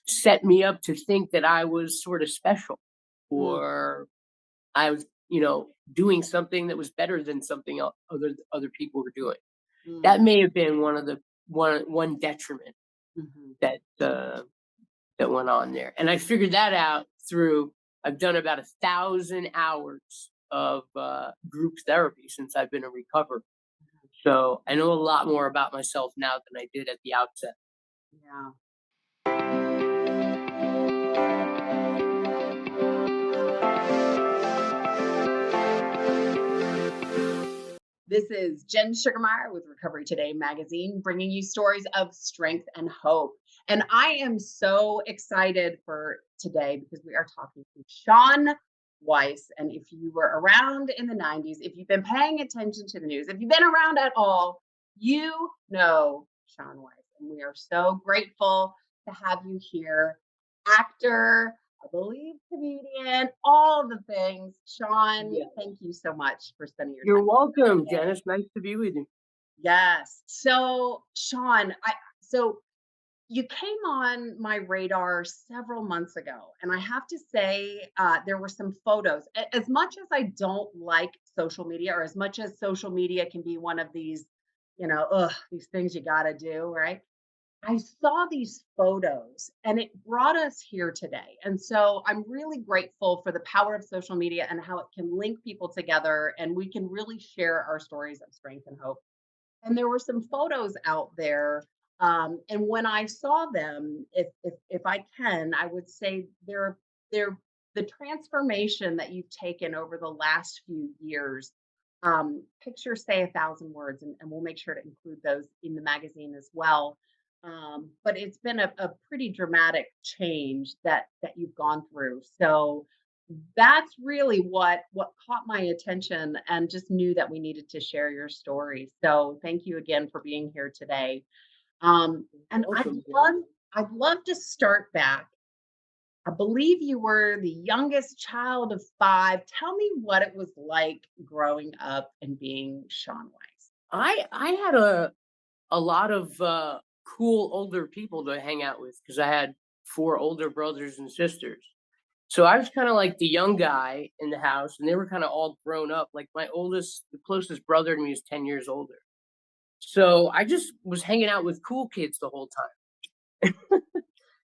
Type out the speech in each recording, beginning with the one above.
set me up to think that I was sort of special, Mm, or I was, doing something that was better than something other people were doing. mm, That may have been one detriment mhm. that that went on there, and I figured that out through. I've done about 1,000 hours of group therapy since I've been in recovery, so I know a lot more about myself now than I did at the outset. Yeah. This is Jen Sugermeyer with Recovery Today magazine, bringing you stories of strength and hope. And I am so excited for today because we are talking to Shaun Weiss. And if you were around in the 90s, if you've been paying attention to the news, if you've been around at all, you know Shaun Weiss. And we are so grateful to have you here. Actor, I believe comedian, all the things. Shaun, Yeah. thank you so much for spending your You're time welcome, today. Janice. Nice to be with you. Yes. So, Shaun, so you came on my radar several months ago, and I have to say, there were some photos. As much as I don't like social media, or as much as social media can be one of these, these things you got to do, right? I saw these photos and it brought us here today. And so I'm really grateful for the power of social media and how it can link people together and we can really share our stories of strength and hope. And there were some photos out there. And when I saw them, if I can, I would say they're the transformation that you've taken over the last few years. Pictures say 1,000 words, and we'll make sure to include those in the magazine as well. But it's been a pretty dramatic change that you've gone through. So that's really what caught my attention and just knew that we needed to share your story. So thank you again for being here today. And Welcome, Janice. I'd love to start back. I believe you were the youngest child of five. Tell me what it was like growing up and being Shaun Weiss. I had a lot of cool older people to hang out with because I had four older brothers and sisters. So I was kind of like the young guy in the house, and they were kind of all grown up. Like the closest brother to me is 10 years older. So I just was hanging out with cool kids the whole time,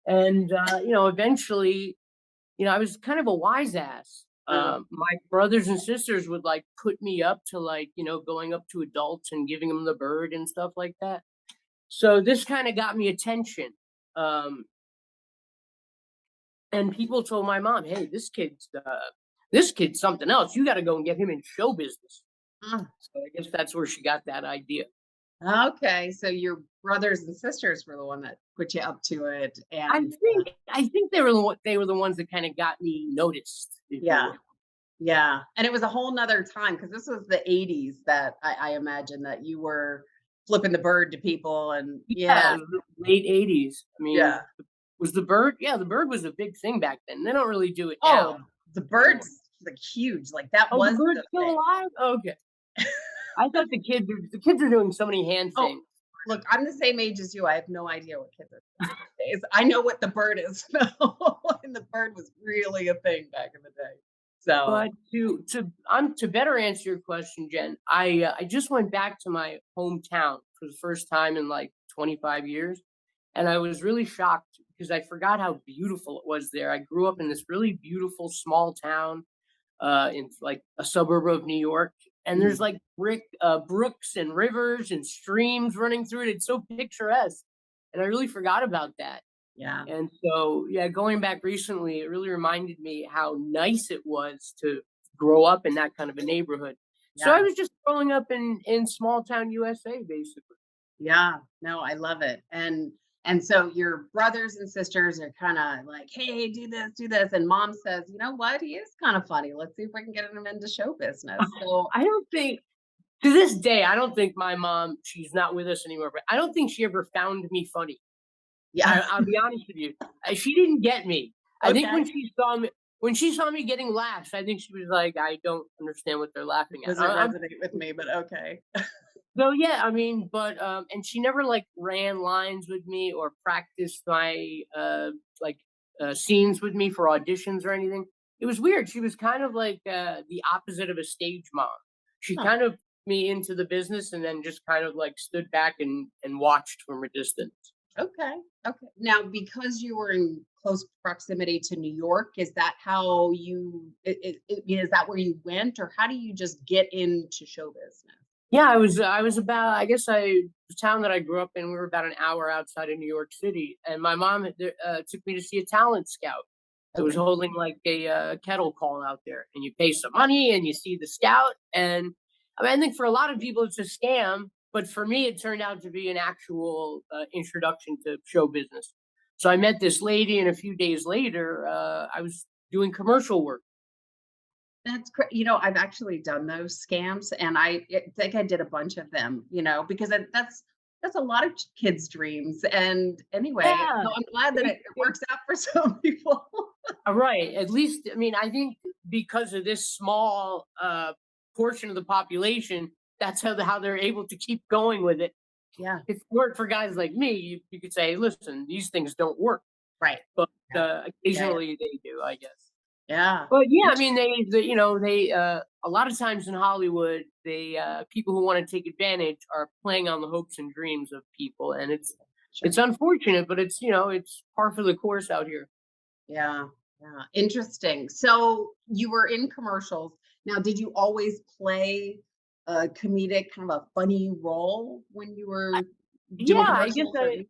and eventually, I was kind of a wise ass. Uh, My brothers and sisters would like put me up to like going up to adults and giving them the bird and stuff like that. So this kind of got me attention. Um, and people told my mom, "Hey, this kid's something else. You got to go and get him in show business." ah, So I guess that's where she got that idea. okay, so your brothers and sisters were the one that put you up to it, and I think they were the ones that kind of got me noticed, if you yeah. will. Yeah, and it was a whole nother time because this was the '80s that I imagine that you were flipping the bird to people and Yeah, yeah, it was the late '80s. I mean, yeah. was the bird? Yeah, the bird was a big thing back then. They don't really do it now Oh, the anymore. bird's, like, huge, like, that Oh, the was bird's the still thing. alive? Okay. I thought the kids are doing so many hand Oh, things. look, I'm the same age as you, I have no idea what kids are doing these days. I know what the bird is though, and the bird was really a thing back in the day. So But to better answer your question, Jen, I just went back to my hometown for the first time in like 25 years, and I was really shocked because I forgot how beautiful it was there. I grew up in this really beautiful small town in like a suburb of New York, and there's mhm, like brooks and rivers and streams running through it. It's so picturesque, and I really forgot about that. yeah, And so, yeah, going back recently, it really reminded me how nice it was to grow up in that kind of a neighborhood. So I yeah. was just growing up in small town USA, basically. Yeah, no, I love it. And so your brothers and sisters are kind of like, "Hey, do this." And mom says, "You know what? He is kind of funny. Let's see if we can get him into show business." So, I don't think to this day, I don't think my mom, she's not with us anymore, but I don't think she ever found me funny. yeah. I'll be honest with you. She didn't get me. I think Okay. when she saw me getting laughs, I think she was like, I don't understand what they're laughing at. Doesn't resonate with me, but okay. So yeah, I mean, but and she never like ran lines with me or practiced my scenes with me for auditions or anything. It was weird. She was kind of like the opposite of a stage mom. She Huh. kind of me into the business and then just kind of like stood back and watched from a distance. Okay. Okay. Now, because you were in close proximity to New York, is that how is that where you went, or how do you just get into show business? Yeah, I was about, I guess, the town that I grew up in, we were about an hour outside of New York City, and my mom took me to see a talent scout. It was Okay. holding like a kettle call out there, and you pay some money and you see the scout. And I mean, I think for a lot of people it's a scam, but for me it turned out to be an actual introduction to show business. So I met this lady, and a few days later, I was doing commercial work. That's great. I've actually done those scams, and think I did a bunch of them, because that's a lot of kids' dreams. And anyway, Yeah, so I'm glad that they, it works out for some people. right. At least, I mean, I think because of this small portion of the population, that's how they're able to keep going with it. Yeah. If it weren't for guys like me, you could say, listen, these things don't work. Right. But Yeah. Yeah. Yeah. occasionally they do, I guess. Yeah. But yeah, I Inter- mean, they a lot of times in Hollywood, they people who want to take advantage are playing on the hopes and dreams of people, and Sure. it's unfortunate, but it's par for the course out here. Yeah. Yeah. Interesting. So you were in commercials. Now, did you always play a comedic, kind of a funny role when you were doing Yeah, commercials or anything?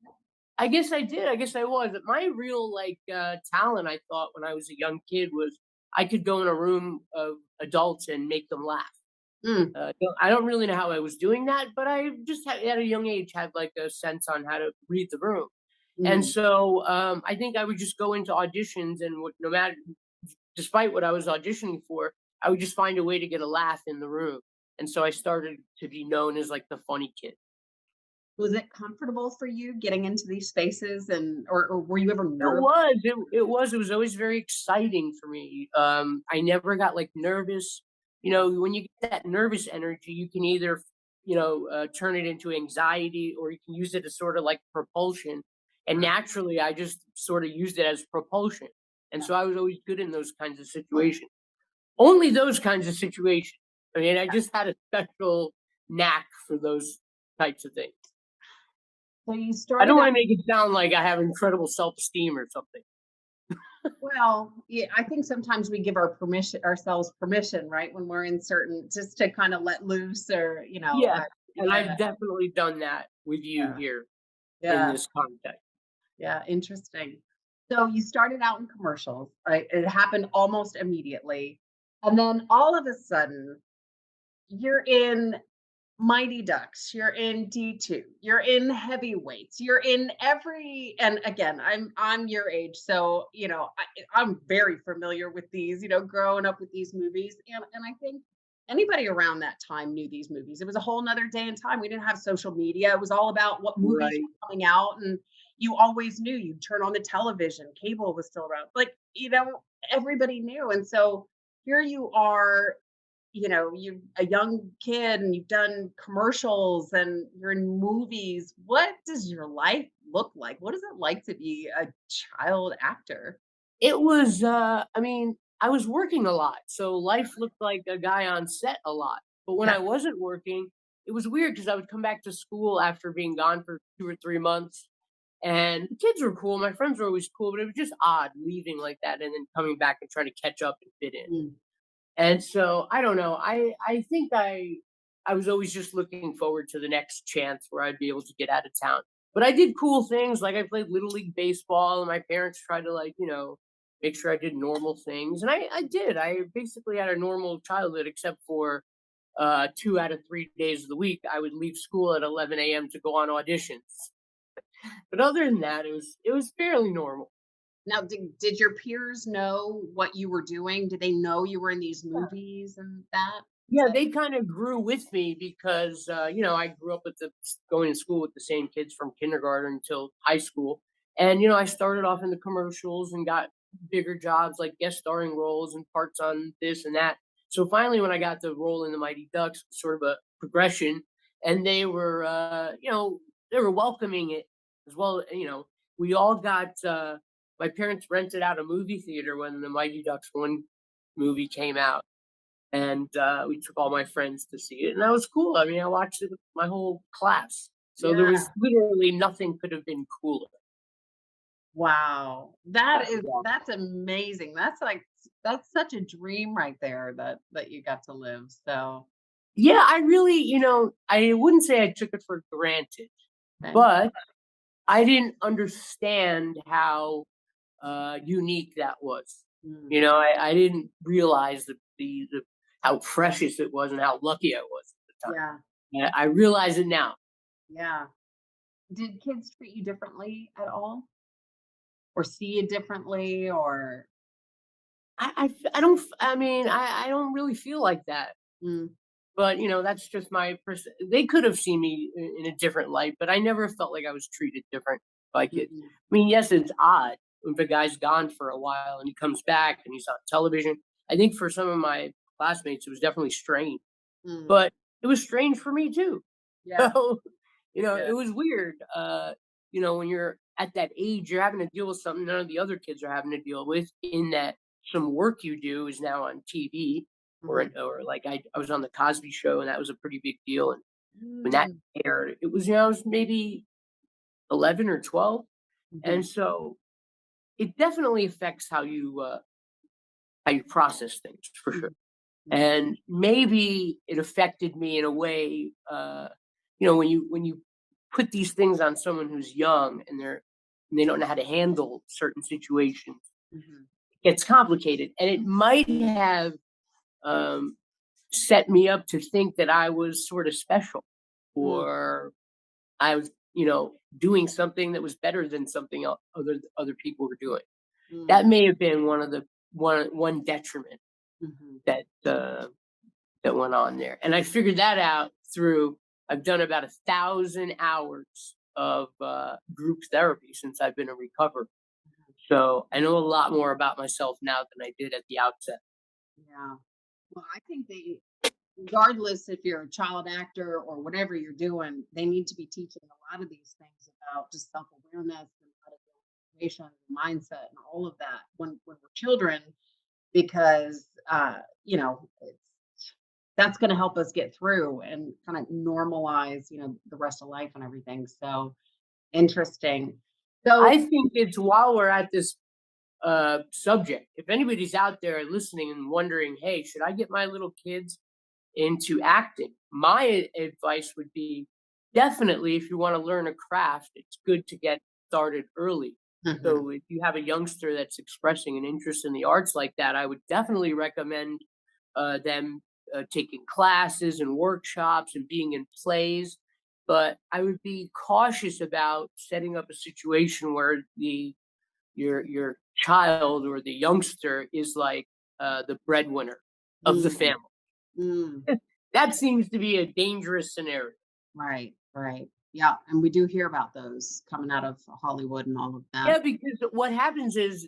I guess I did. I guess I was. My real like talent, I thought when I was a young kid, was I could go in a room of adults and make them laugh. Mm, I don't really know how I was doing that, but I just at a young age had like a sense on how to read the room. And mm. so I think I would just go into auditions, and no matter, despite what I was auditioning for, I would just find a way to get a laugh in the room. And so I started to be known as like the funny kid. Was it comfortable for you getting into these spaces, and or were you ever It nervous? was. It was always very exciting for me. I never got like nervous. When you get that nervous energy, you can either, turn it into anxiety, or you can use it as sort of like propulsion. And Uh, naturally, I just sort of used it as propulsion. And yeah. so I was always good in those kinds of situations. Only those kinds of situations. I mean, I just had a special knack for those types of things. So you I don't started want out to make it sound like I have incredible self-esteem or something. well, yeah, I think sometimes we give ourselves permission, right, when we're in certain just to kinda let loose or, Yeah, and yeah, I've definitely done that with you yeah, here in yeah, this context. yeah, interesting. So you started out in commercials, right? It happened almost immediately, and then all of a sudden, you're in Mighty Ducks, you're in D2, you're in Heavyweights, you're in every and again, I'm your age, so, I'm very familiar with these, growing up with these movies, and I think anybody around that time knew these movies. It was a whole 'nother day and time. We didn't have social media. It was all about what movies Right. were coming out, and you always knew. You'd turn on the television, cable was still around. Like, everybody knew, and so here you are, you're a young kid and you've done commercials and you're in movies. What does your life look like? What is it like to be a child actor? It was, I mean, I was working a lot, so life looked like a guy on set a lot. But when Yeah. I wasn't working, it was weird because I would come back to school after being gone for 2 or 3 months, and the kids were cool, my friends were always cool, but it was just odd leaving like that and then coming back and trying to catch up and fit in. Mm. And so, I don't know, I think I was always just looking forward to the next chance where I'd be able to get out of town. But I did cool things, like I played little league baseball, and my parents tried to, like, make sure I did normal things, and I did. I basically had a normal childhood except for 2 out of 3 days of the week. I would leave school at 11 a.m. to go on auditions. But other than that, it was fairly normal. Now, did your peers know what you were doing? Did they know you were in these movies and that? Yeah, So, they kinda grew with me because, I grew up with going to school with the same kids from kindergarten until high school, and, I started off in the commercials and got bigger jobs, like guest starring roles and parts on this and that. So, finally, when I got the role in The Mighty Ducks, sort of a progression, and they were welcoming it as well. We all got, my parents rented out a movie theater when the Mighty Ducks 1 movie came out, and we took all my friends to see it, and that was cool. I mean, I watched it with my whole class, so there Yeah. was literally nothing could have been cooler. Wow. Yeah. That's amazing. That's such a dream right there that you got to live. So, Yeah, I really, I wouldn't say I took it for granted, okay. but I didn't understand how unique that was. Mm, I didn't realize the how precious it was and how lucky I was at the time. yeah. And I realize it now. Yeah. Did kids treat you differently at all? Or see you differently or I don't. I mean, I don't really feel like that. mm, But that's just my person. They could have seen me in a different light, but I never felt like I was treated different by kids. mhm, I mean, yes, it's odd if a guy's gone for a while and he comes back and he's on television. I think for some of my classmates, it was definitely strange, mm, but it was strange for me too. yeah, So, yeah, it was weird. When you're at that age, you're having to deal with something none of the other kids are having to deal with, in that some work you do is now on TV, mhm, or like I was on the Cosby Show, and that was a pretty big deal. And when that mm, aired, it was, I was maybe 11 or 12. mhm, And so it definitely affects how you process things, for sure. mhm, mhm, And maybe it affected me in a way, when you put these things on someone who's young, and they don't know how to handle certain situations, mhm, it gets complicated, and it might have um, set me up to think that I was sort of special, mm, or I was, doing something that was better than something other people were doing. mm, That may have been one detriment mhm, that that went on there. And I figured that out through, I've done about 1,000 hours of group therapy since I've been in recovery. mhm, So I know a lot more about myself now than I did at the outset. yeah. Well, I think regardless if you're a child actor or whatever you're doing, they need to be teaching a lot of these things about just self-awareness and how to deal with situations, mindset, and all of that when we're children, because that's going to help us get through and kind of normalize, the rest of life and everything. So interesting. So, I think it's, while we're at this subject, if anybody's out there listening and wondering, hey, should I get my little kids into acting? My advice would be, definitely, if you want to learn a craft, it's good to get started early. mhm, So if you have a youngster that's expressing an interest in the arts like that, I would definitely recommend them taking classes and workshops and being in plays. But I would be cautious about setting up a situation where your child or the youngster is like the breadwinner of the mm, family. mm. That seems to be a dangerous scenario. Right, right. Yeah, and we do hear about those coming out of Hollywood and all of that. Yeah, because what happens is,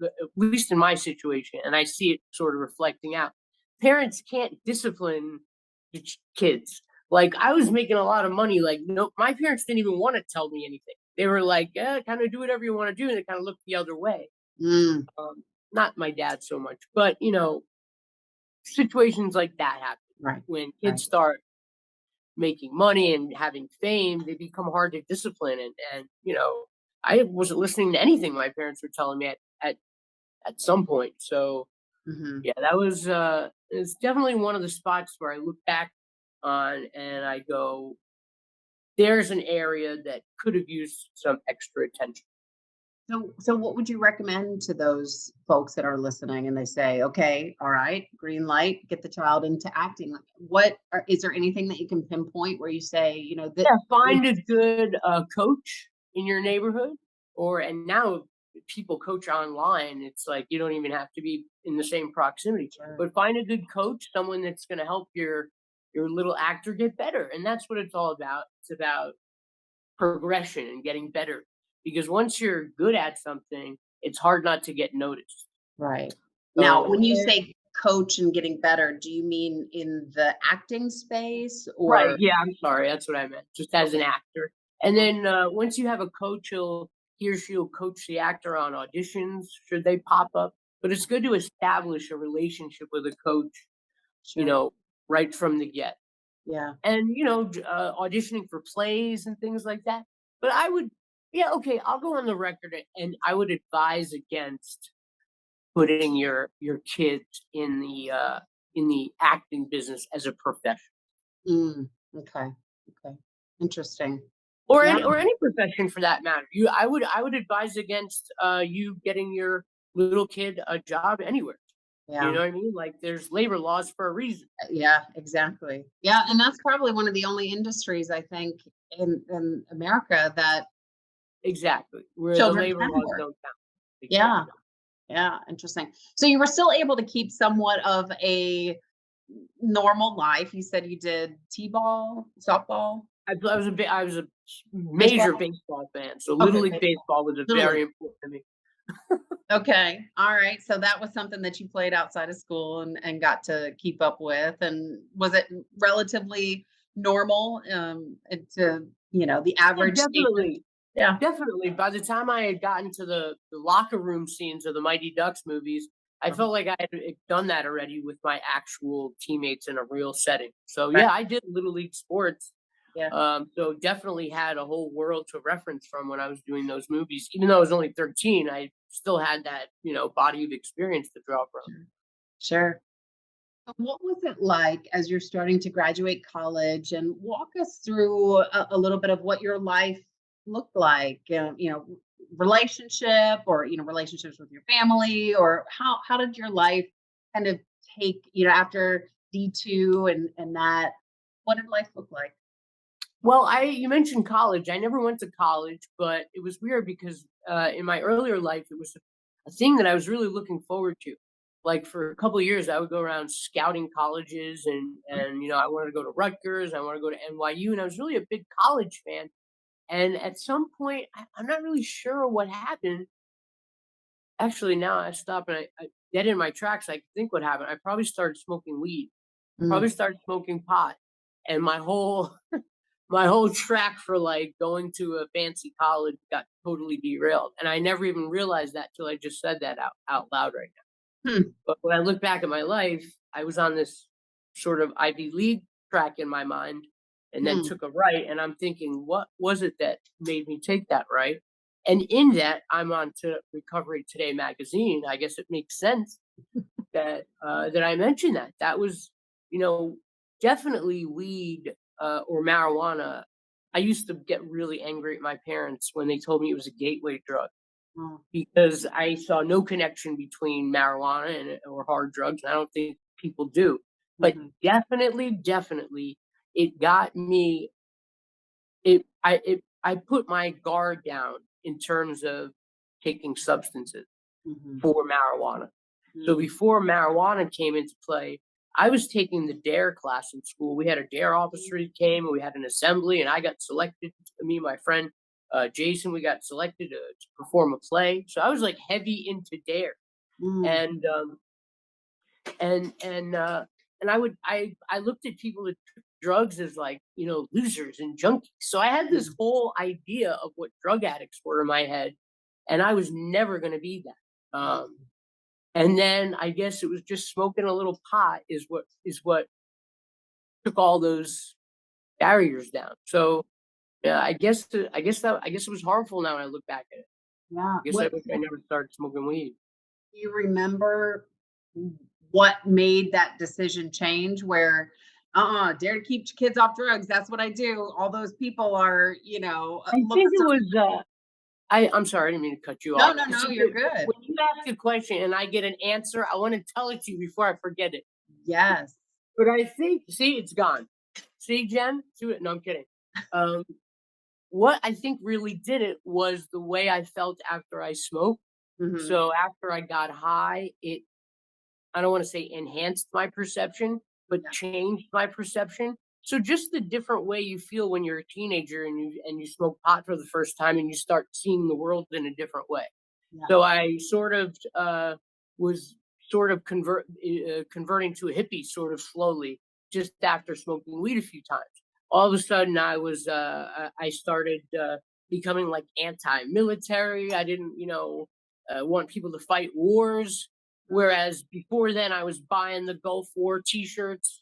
at least in my situation, and I see it sort of reflecting out, parents can't discipline the kids. Like, I was making a lot of money. Like, no, my parents didn't even want to tell me anything. They were like, "Yeah, kind of do whatever you want to do," and they kind of looked the other way. Mm, Not my dad so much, but situations like that happen right, when right. kids start making money and having fame. They become hard to discipline, and I wasn't listening to anything my parents were telling me at some point. So Mhm. yeah, that was it's definitely one of the spots where I look back on and I go, there's an area that could have used some extra attention. So what would you recommend to those folks that are listening and they say, "Okay, all right, green light, get the child into acting." Like, is there anything that you can pinpoint where you say, that Yeah, find a good coach in your neighborhood, and now people coach online. It's like you don't even have to be in the same proximity, Sure. but find a good coach, someone that's going to help your little actor get better, and that's what it's all about. It's about progression and getting better, because once you're good at something, it's hard not to get noticed. Right. Now, So when you say coach and getting better, do you mean in the acting space right, or yeah, I'm sorry, that's what I meant, just as an okay. actor. And then, once you have a coach, he or she will coach the actor on auditions should they pop up. But it's good to establish a relationship with a coach, you Sure. know, right from the get. Yeah. And, auditioning for plays and things like that. But I would, yeah, okay, I'll go on the record and I would advise against putting your kids in the acting business as a profession. Mm, okay. Okay. Interesting. Or Yeah. any profession for that matter. I would advise against you getting your little kid a job anywhere. You Yeah. know what I mean? Like there's labor laws for a reason. Yeah, exactly. Yeah, and that's probably one of the only industries I think in America that Exactly. Where the children labor can laws work. don't count. Yeah. Exactly. Yeah, interesting. So you were still able to keep somewhat of a normal life. You said you did T-ball, softball, I was a major baseball? baseball fan, so Little Okay, League baseball. baseball was a Little very League. important to me. Okay. All right. So that was something that you played outside of school and got to keep up with. And was it relatively normal to, the Yeah, average station? definitely. Yeah. Definitely. By the time I had gotten to the locker room scenes of the Mighty Ducks movies, I Uh-huh. felt like I had done that already with my actual teammates in a real setting. So Right. yeah, I did Little League sports. Yeah. So definitely had a whole world to reference from when I was doing those movies. Even though I was only 13, I still had that, body of experience to draw from. Sure. Sure. What was it like as you're starting to graduate college and walk us through a little bit of what your life looked like, relationship or, relationships with your family or how did your life kind of take, after D2 and that, what did life look like? Well, I you mentioned college. I never went to college, but it was weird because in my earlier life, it was a thing that I was really looking forward to. Like for a couple of years, I would go around scouting colleges, and I wanted to go to Rutgers, I want to go to NYU, and I was really a big college fan. And at some point, I'm not really sure what happened. Actually, now I stop and I dead in my tracks. I think what happened. I probably started smoking weed. Mm, Probably started smoking pot, and my whole track for, like, going to a fancy college got totally derailed, and I never even realized that till I just said that out loud right now. hmm, But when I look back at my life, I was on this sort of Ivy League track in my mind and then hmm, took a right, and I'm thinking, "What was it that made me take that right?" And in that, I'm on to Recovery Today magazine. I guess it makes sense that I mentioned that. That was, you know, definitely weed, or marijuana. I used to get really angry at my parents when they told me it was a gateway drug mm, because I saw no connection between marijuana and or hard drugs, and I don't think people do. But mhm, definitely, it got me. I put my guard down in terms of taking substances mhm, for marijuana. So mm, before marijuana came into play, I was taking the DARE class in school. We had a DARE officer that came, and we had an assembly, and I got selected. Me and my friend Jason, we got selected to perform a play. So I was like heavy into DARE, mm, and and and uh, and I looked at people that took drugs as like losers and junkies. So I had this mhm, whole idea of what drug addicts were in my head, and I was never going to be that. mm. And then I guess it was just smoking a little pot is what took all those barriers down. So, yeah, I guess it was harmful now when I look back at it. Yeah. I guess I wish I never started smoking weed. Do you remember what made that decision change where, dare to keep kids off drugs. That's what I do. All those people are, I look think a it certain was, I'm sorry, I didn't mean to cut you No, off. no, no, See, you're good. when you ask a question and I get an answer, I wanna tell it to you before I forget it. Yes. But I think see, it's gone. See, Jen? See what no, I'm kidding. Um, what I think really did it was the way I felt after I smoked. Mhm. So after I got high, I don't wanna say enhanced my perception, but Yeah, changed my perception. So just the different way you feel when you're a teenager and you smoke pot for the first time and you start seeing the world in a different way. yeah. So I sort of, was sort of converting to a hippie sort of slowly just after smoking weed a few times. All of a sudden, I started. becoming like anti-military. I didn't, want people to fight wars. Whereas before then, I was buying the Gulf War T-shirts.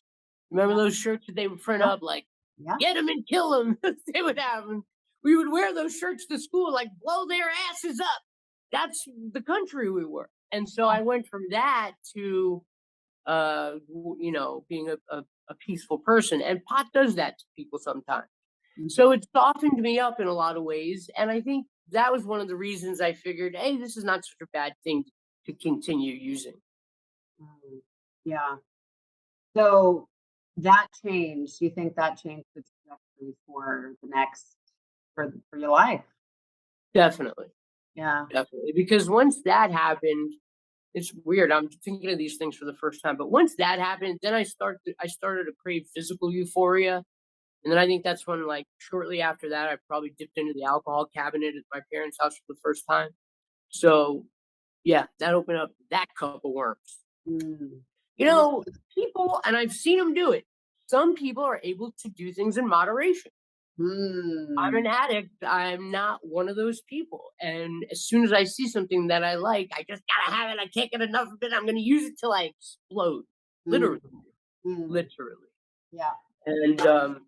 Remember Yeah. those shirts that they would print Yep. up like Yeah. "Get them and kill them"? They would have 'em. We would wear those shirts to school, like blow their asses up. That's the country we were. And so I went from that to being a peaceful person. And pot does that to people sometimes. Mhm. So it softened me up in a lot of ways. And I think that was one of the reasons I figured, hey, this is not such a bad thing to continue using. Mm. Yeah. So that changed. You think that changed the trajectory for the next for your life? Definitely. Yeah. Definitely. Because once that happened, it's weird. I'm thinking of these things for the first time. But once that happened, then I started to crave physical euphoria. And then I think that's when, like, shortly after that, I probably dipped into the alcohol cabinet at my parents' house for the first time. So, yeah, that opened up that cup of worms. Mm. You Yeah. know, people, and I've seen them do it. Some people are able to do things in moderation. I'm Mm. an addict. I'm not one of those people. And as soon as I see something that I like, I just gotta have it. I can't get enough of it. I'm gonna use it till I explode. Mm. Literally, Mm. literally. Yeah. And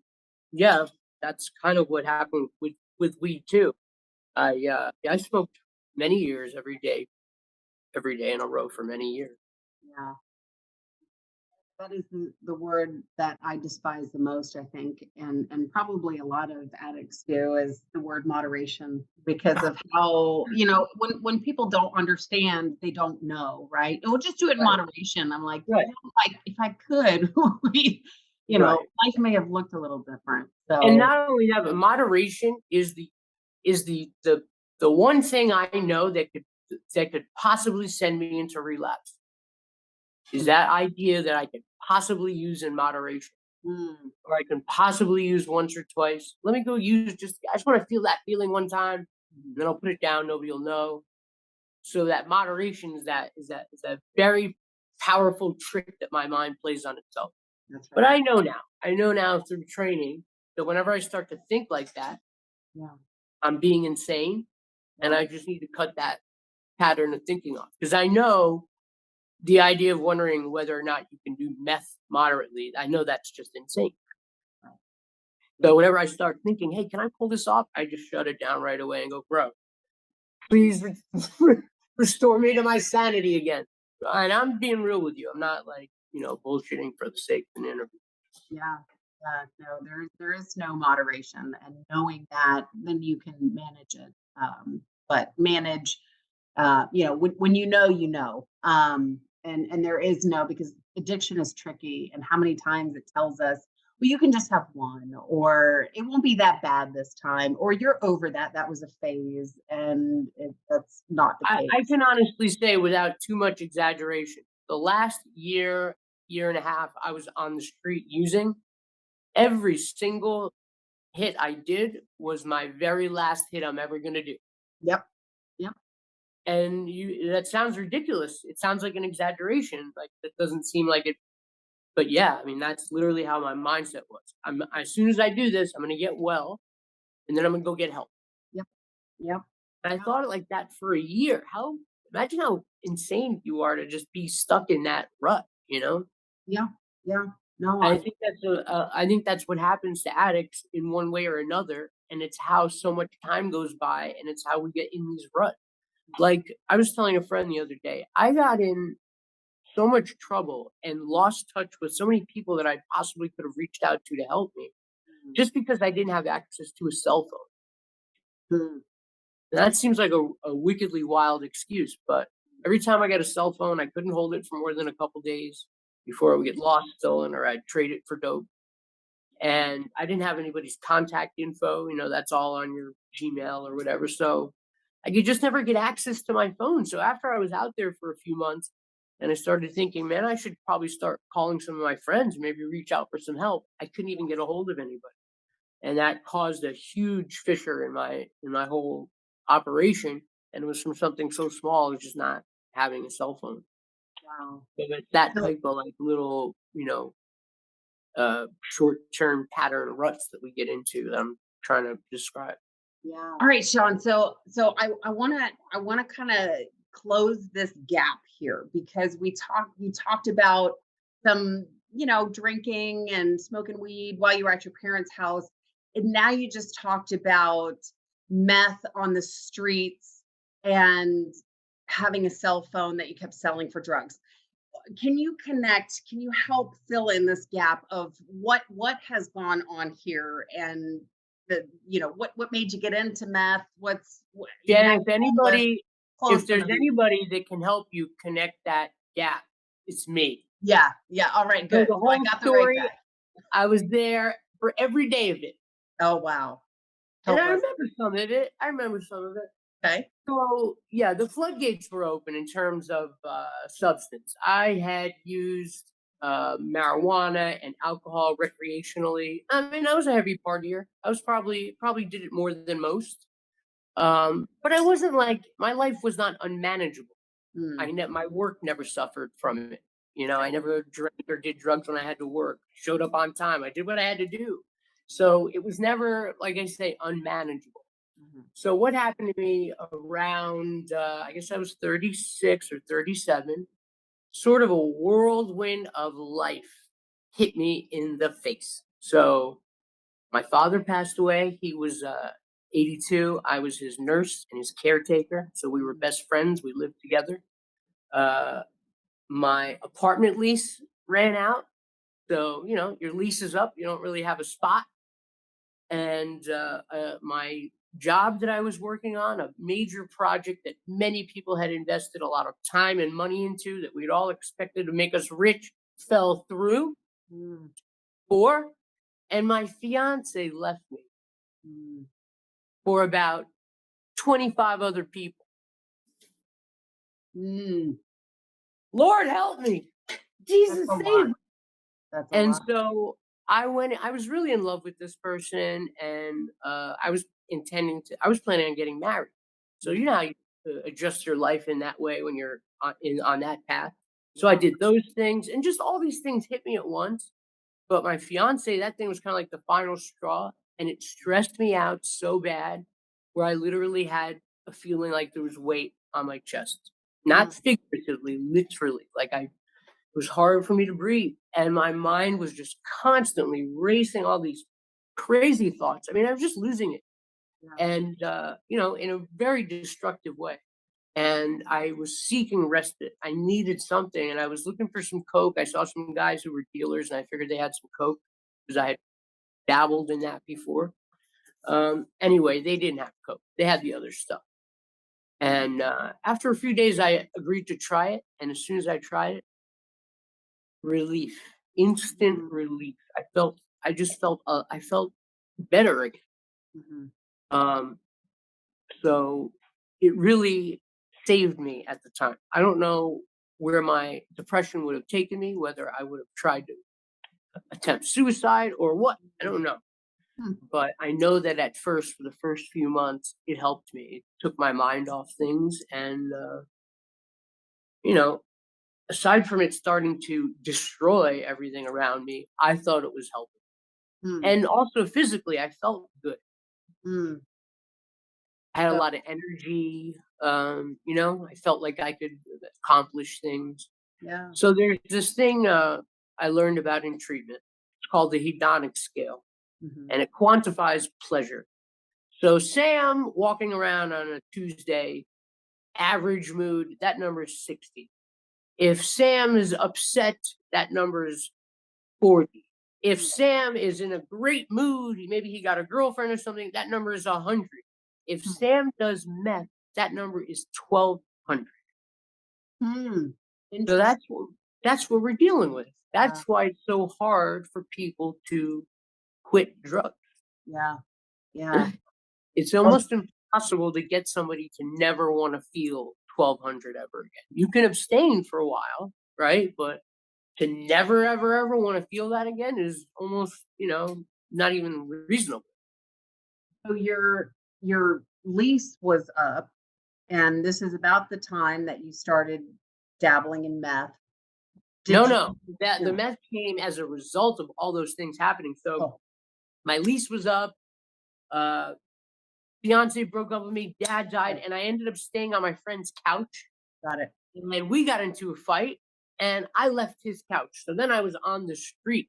yeah, that's kind of what happened with weed too. I smoked many years every day in a row for many years. Yeah. That is the word that I despise the most, I think, and probably a lot of addicts do, is the word moderation because of how, when people don't understand, they don't know, right? "Oh, just do it in Right, moderation." I'm like, right, "No, like, if I could, we right. life may have looked a little different." And So, not only that, but moderation is the one thing I know that could possibly send me into relapse. Is mm, that idea that I could possibly use in moderation, mm, or I can possibly use once or twice. Let me go use I just want to feel that feeling one time, and mhm, then I'll put it down. Nobody will know. So that moderation is that very powerful trick that my mind plays on itself. that's But right. I know now through training that whenever I start to think like that, Yeah, I'm being insane, and yeah, I just need to cut that pattern of thinking off. Because I know the idea of wondering whether or not you can do meth moderately, I know that's just insane. right, yeah, So whenever I start thinking, "Hey, can I pull this off?" I just shut it down right away and go, "Bro, please restore me to my sanity again." And I'm being real with you. I'm not like, bullshitting for the sake of an interview. yeah, yeah, no, there is no moderation, and knowing that, then you can manage it, but manage when and there is no, because addiction is tricky, and how many times it tells us, well, you can just have one, or it won't be that bad this time, or you're over that. That was a phase, and that's not the I case. can honestly say without too much exaggeration, the last year, year and a half I was on the street using, every single hit I did was my very last hit I'm ever gonna do. Yep. Yep. And that sounds ridiculous. It sounds like an exaggeration. Like that doesn't seem like it. But yeah, I mean that's literally how my mindset was. As soon as I do this, I'm gonna get well, and then I'm gonna go get help. Yep. Yep. And I Yep. thought it like that for a year. Imagine how insane you are to just be stuck in that rut. Yeah. Yeah. No, I think I think that's what happens to addicts in one way or another, and it's how so much time goes by, and it's how we get in these ruts. Like I was telling a friend the other day, I got in so much trouble and lost touch with so many people that I possibly could have reached out to help me, mm, just because I didn't have access to a cell phone. mm, And that seems like a wickedly wild excuse, but every time I got a cell phone, I couldn't hold it for more than a couple days before it would get lost, stolen, or I'd trade it for dope. And I didn't have anybody's contact info. That's all on your Gmail or whatever. So I could just never get access to my phone. So after I was out there for a few months and I started thinking, man, I should probably start calling some of my friends, maybe reach out for some help. I couldn't even get a hold of anybody. And that caused a huge fissure in my whole operation. And it was from something so small as just not having a cell phone. wow. So it's that So type of like little, short term pattern ruts that we get into that I'm trying to describe. Yeah. All right, Sean. So I wanna kind of close this gap here because you talked about some, drinking and smoking weed while you were at your parents' house. And now you just talked about meth on the streets and having a cell phone that you kept selling for drugs. Can you help fill in this gap of what has gone on here, and what made you get into meth? Now Jen, you're homeless. if Close some there's of these. anybody that can help you connect that gap, it's me. Yeah, yeah, all right, So good. the So I whole got the right story, guy. I was there for every day of it. Oh, wow. And I Help us. remember some of it. I remember some of it. Okay. So yeah, the floodgates were open in terms of substance. I had used marijuana and alcohol recreationally. I mean, I was a heavy partier. I was probably did it more than most. But I wasn't like my life was not unmanageable. Mm, My work never suffered from it. I never drank or did drugs when I had to work. Showed up on time. I did what I had to do. So it was never, like I say, unmanageable. mhm, So what happened to me around, I guess I was 36 or 37, sort of a whirlwind of life hit me in the face. So my father passed away. He was 82. I was his nurse and his caretaker. So we were mhm, best friends. We lived together. Uh, my apartment lease ran out. So, your lease is up. You don't really have a spot. And my job that I was working on, a major project that many people had invested a lot of time and money into, that we'd all expected to make us rich, fell through. mm, Or, and my fiance left me mm, for about 25 other people. mm. Lord help me. That's Jesus a save lot. me. That's a And lot. so I was really in love with this person, and I was planning on getting married. So you Mhm. know how you adjust your life in that way when you're on that path. So I Yeah. did those things, and just all these things hit me at once. But my fiance, that thing was kind of like the final straw, and it stressed me out so bad, where I literally had a feeling like there was weight on my chest, Mm, not figuratively, literally. Like it was hard for me to breathe, and my mind was just constantly racing all these crazy thoughts. I mean, I was just losing it, yeah. and in a very destructive way. And I was seeking respite. I needed something, and I was looking for some coke. I saw some guys who were dealers, and I figured they had some coke because I had dabbled in that before. Anyway, they didn't have coke; they had the other stuff. And after a few days, I agreed to try it. And as soon as I tried it, relief, instant Mm, relief. I felt better again. mhm. Um, so it really saved me at the time. I don't know where my depression would have taken me, whether I would have tried to attempt suicide or what. I don't know. Hmm. But I know that at first, for the first few months, it helped me. It took my mind off things. And, you know, aside from it starting to destroy everything around me, I thought it was helping. Mm, And also physically, I felt good. mm. I had a So lot of energy. I felt like I could accomplish things. yeah. So there's this thing I learned about in treatment. It's called the hedonic scale, Mhm. and it quantifies pleasure. So Sam walking around on a Tuesday, average mood, that number is 60. If Sam is upset, that number is 40. If Mm, Sam is in a great mood, maybe he got a girlfriend or something, that number is 100. If mm, Sam does meth, that number is 1,200. mm. So Interesting. that's what we're dealing with. Yeah. That's why it's so hard for people to quit drugs. Yeah. Yeah. It's Oh, almost impossible to get somebody to never want to feel 1,200 ever again. You can abstain for a while, right? But to never, ever, ever want to feel that again is almost, not even reasonable. so your lease was up, and this is about the time that you started dabbling in meth. No, Did you no. That the No. meth came as a result of all those things happening. So Oh, my lease was up. Uh, fiance broke up with me, dad died, Right. and I ended up staying on my friend's couch, Got it. and then we got into a fight, and I left his couch. So then I was on the street,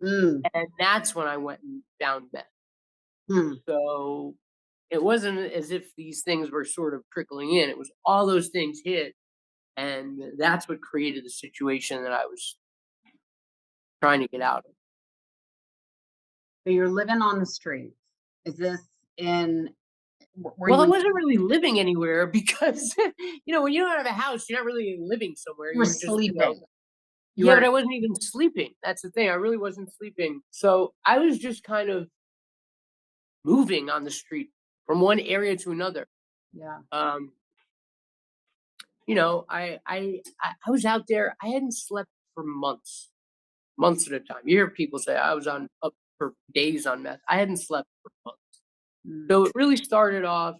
Mm. and that's when I went and found meth. Hmm. So it wasn't as if these things were sort of trickling in. It was all those things hit, and that's what created the situation that I was trying to get out of. So you're living on the streets. Is this in were Well, you I in wasn't really living anywhere because, when you don't have a house, you're not really living somewhere. you were You're just, sleeping? You yeah, but were I wasn't even sleeping. That's the thing. I really wasn't sleeping. So I was just kind of moving on the street from one area to another. yeah. Um, I was out there. I hadn't slept for months, months at a time. You hear people say I was on up for days on meth. I hadn't slept for months. Mm. So it really started off.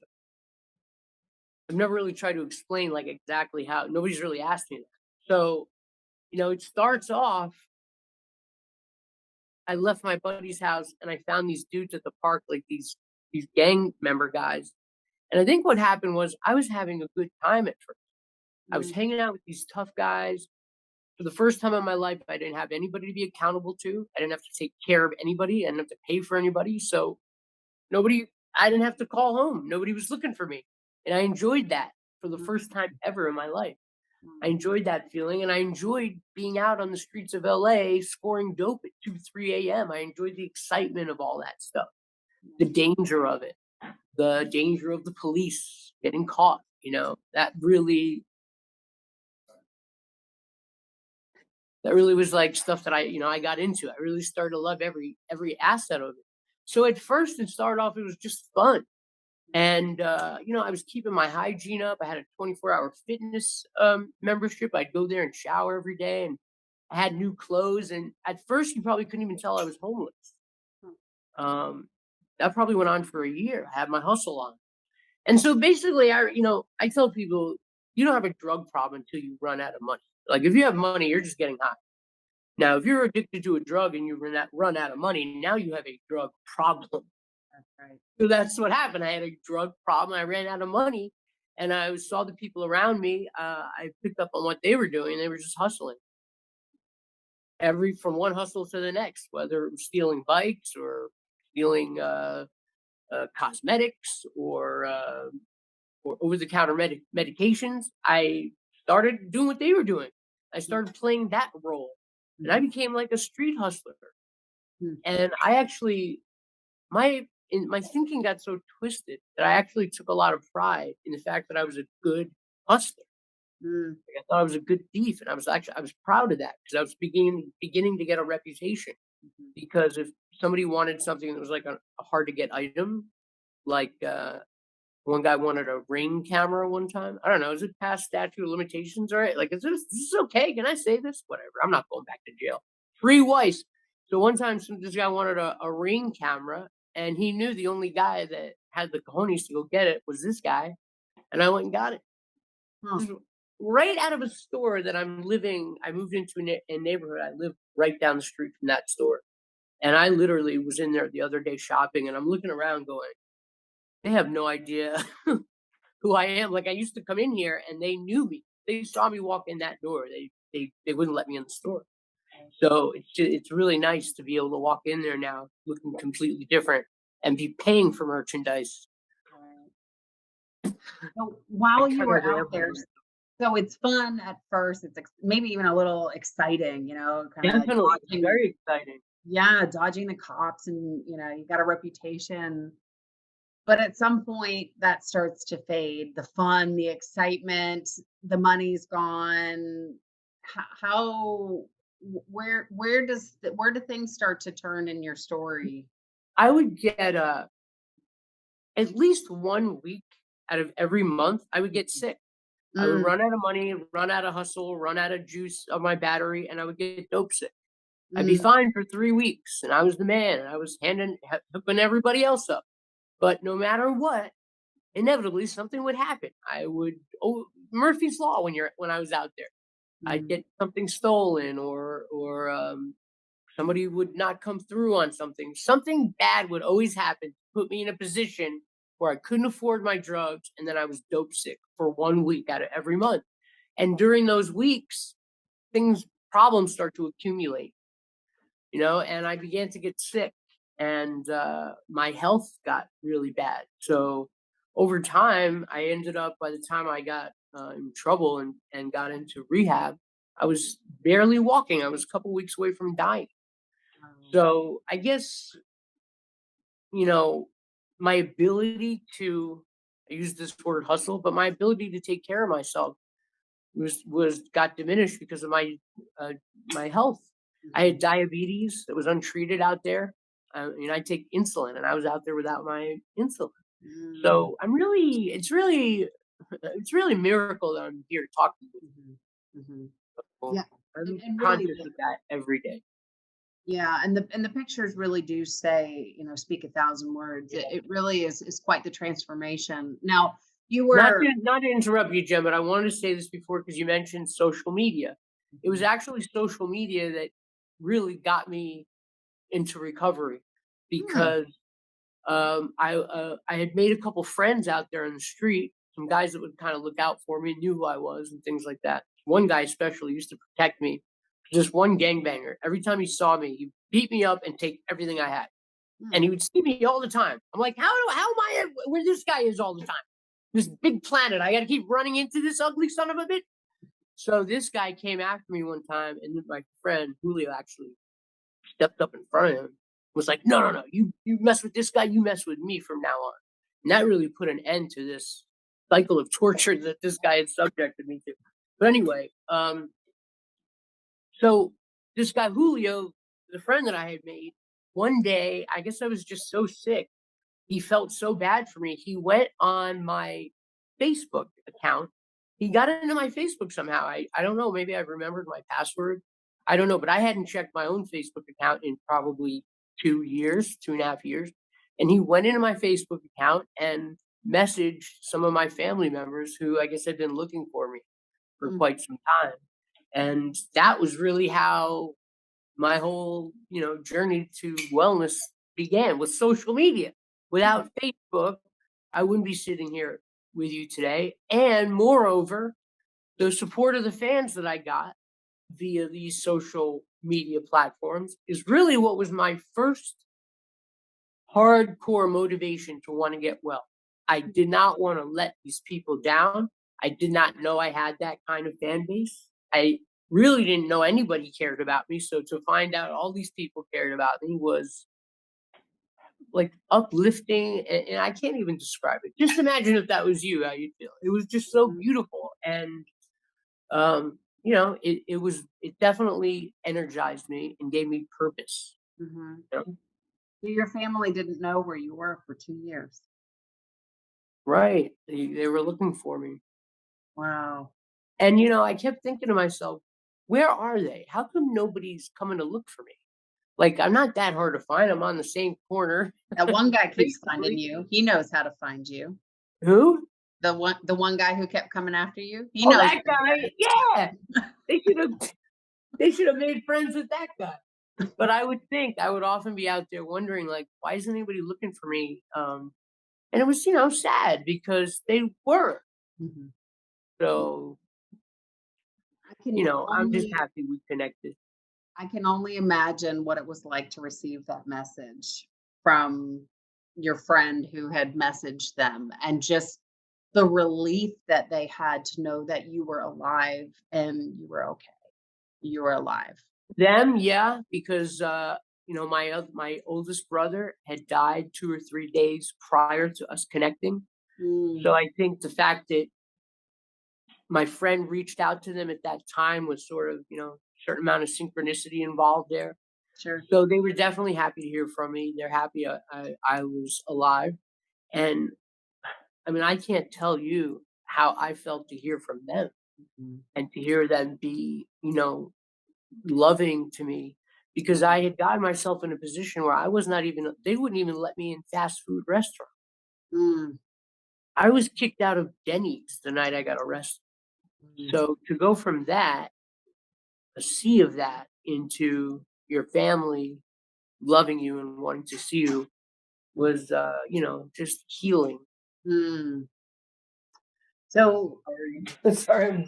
I've never really tried to explain like exactly how. Nobody's really asked me that. So it starts off. I left my buddy's house and I found these dudes at the park, like these gang member guys. And I think what happened was I was having a good time at first. I was Mm. hanging out with these tough guys. For the first time in my life, I didn't have anybody to be accountable to. I didn't have to take care of anybody. I didn't have to pay for anybody. So nobody, I didn't have to call home. Nobody was looking for me. And I enjoyed that for the Mm. first time ever in my life. I Mm. enjoyed that feeling, and I enjoyed being out on the streets of LA scoring dope at 2, 3 a.m. I enjoyed the excitement of all that stuff, the danger of it, the danger of the police getting caught. That really was like stuff that I got into. I really started to love every asset of it. So at first it started off, it was just fun. And I was keeping my hygiene up. I had a 24-hour fitness membership. I'd go there and shower every day, and I had new clothes. And at first you probably couldn't even tell I was homeless. Um, that probably went on for a year. I had my hustle on. And so basically I tell people you don't have a drug problem until you run out of money. Like if you have money, you're just getting high. Now, if you're addicted to a drug and you run out of money, now you have a drug problem. That's right. So that's what happened. I had a drug problem. I ran out of money, and I saw the people around me. I picked up on what they were doing. They were just hustling every from one hustle to the next, whether it was stealing bikes or stealing cosmetics or over the counter medications. I started doing what they were doing. I started playing that role, and I Mhm. became like a street hustler. Mm. And I actually my thinking got so twisted that I actually took a lot of pride in the fact that I was a good hustler. Mm. Like, I thought I was a good thief, and I was proud of that because I was beginning to get a reputation. Mhm. Because if somebody wanted something that was like a hard to get item, like one guy wanted a Ring camera one time. I don't know, is it past statute of limitations? All right, like is this okay? Can I say this? Whatever. I'm not going back to jail. Free Weiss. So one time, this guy wanted a Ring camera, and he knew the only guy that had the cojones to go get it was this guy, and I went and got it. Huh. Just right out of a store that I'm living. I moved into a neighborhood. I live right down the street from that store, and I literally was in there the other day shopping, and I'm looking around, going, they have no idea who I am. Like I used to come in here and they knew me. They saw me walk in that door. They wouldn't let me in the store. So it's really nice to be able to walk in there now looking completely different and be paying for merchandise. Right. So I while you kind of were out there, rambling. so it's fun at first, it's maybe even a little exciting, kind of like Definitely, it's dodging, very exciting. yeah, dodging the cops, and you got a reputation. But at some point that starts to fade. The fun, the excitement, the money's gone. How where do things start to turn in your story? I would get at least 1 week out of every month. I would get sick. I would Mm, run out of money, run out of hustle, run out of juice of my battery, and I would get dope sick. I'd be mm, fine for 3 weeks, and I was the man, and I was hooking everybody else up. But no matter what, inevitably something would happen. Murphy's Law when I was out there. I'd mm, get something stolen, or somebody would not come through on something. Something bad would always happen to put me in a position where I couldn't afford my drugs, and then I was dope sick for 1 week out of every month. And during those weeks, things problems start to accumulate, and I began to get sick, and my health got really bad. So over time, I ended up, by the time I got in trouble and got into rehab, I was barely walking. I was a couple weeks away from dying. Um, So I guess, you know, my ability to, I use this word hustle, but my ability to take care of myself was got diminished because of uh, my health. I had mhm, diabetes that was untreated out there. I take insulin, and I was out there without my insulin. mm, So it's really a miracle that I'm here talking with mhm, mhm. you. Yeah, I'm and really, conscious of that every day. yeah, and the pictures really do say, speak a thousand words. Yeah. It really is quite the transformation. Now, you Not were to not to interrupt you, Jen, but I wanted to say this before because you mentioned social media. It was Mhm, actually social media that really got me into recovery mm, because I had made a couple friends out there in the street, some guys that would kind of look out for me, knew who I was, and things like that. One guy especially used to protect me. Just one gangbanger. Every time he saw me, he'd beat me up and take everything I had. And mm, he would see me all the time. I'm like, how am I where this guy is all the time? This big planet. I got to keep running into this ugly son of a bitch. So this guy came after me one time, and then my friend Julio actually stepped up in front of him, was like, "No, no, no, you mess with this guy, you mess with me from now on." And that really put an end to this cycle of torture that this guy had subjected me to. But anyway, so this guy Julio, the friend that I had made, one day, I guess I was just so sick. He felt so bad for me. He went on my Facebook account. He got into my Facebook somehow. I don't know. Maybe I remembered my password. I don't know, but I hadn't checked my own Facebook account in probably 2 years, 2.5 years. And he went into my Facebook account and messaged some of my family members who I guess had been looking for me for mm, quite some time. And that was really how my whole, journey to wellness began with social media. mm, Without Facebook, I wouldn't be sitting here with you today. And moreover, the support of the fans that I got via these social media platforms is really what was my first hardcore motivation to want to get well. I did not want to let these people down. I did not know I had that kind of fan base. I really didn't know anybody cared about me. So to find out all these people cared about me was like uplifting, and I can't even describe it. Just imagine if that was you, how you feel. It was just so mm, beautiful, and it definitely energized me and gave me purpose. mhm. You know? So your family didn't know where you were for 2 years. Right? They were looking for me. Wow. And, I kept thinking to myself, where are they? How come nobody's coming to look for me? Like, I'm not that hard to find. I'm on the same corner, That one guy keeps finding basically. you. He knows how to find you. Who? The one guy who kept coming after you, he Oh, knows that where guy. Yeah. They should have they should have made friends with that guy. But I would think I would often be out there wondering, like, why isn't anybody looking for me? And it was, sad because they were. you are. Mhm. So, I can I'm just only happy we connected. I can only imagine what it was like to receive that message from your friend who had messaged them, and just the relief that they had to know that you were alive and you were okay. You were alive. Them, yeah, because my oldest brother had died 2 or 3 days prior to us connecting. Mm, So I think the fact that my friend reached out to them at that time was sort of, certain amount of synchronicity involved there. sure. So they were definitely happy to hear from me. They're happy I was alive. And I mean, I can't tell you how I felt to hear from them Mhm, and to hear them be, loving to me because I had gotten myself in a position where I was not even, they wouldn't even let me in fast food restaurants. mm, I was kicked out of Denny's the night I got arrested. mm, So to go from that, a sea of that, into your family loving you and wanting to see you, was, just healing. Mm. So Sorry, I'm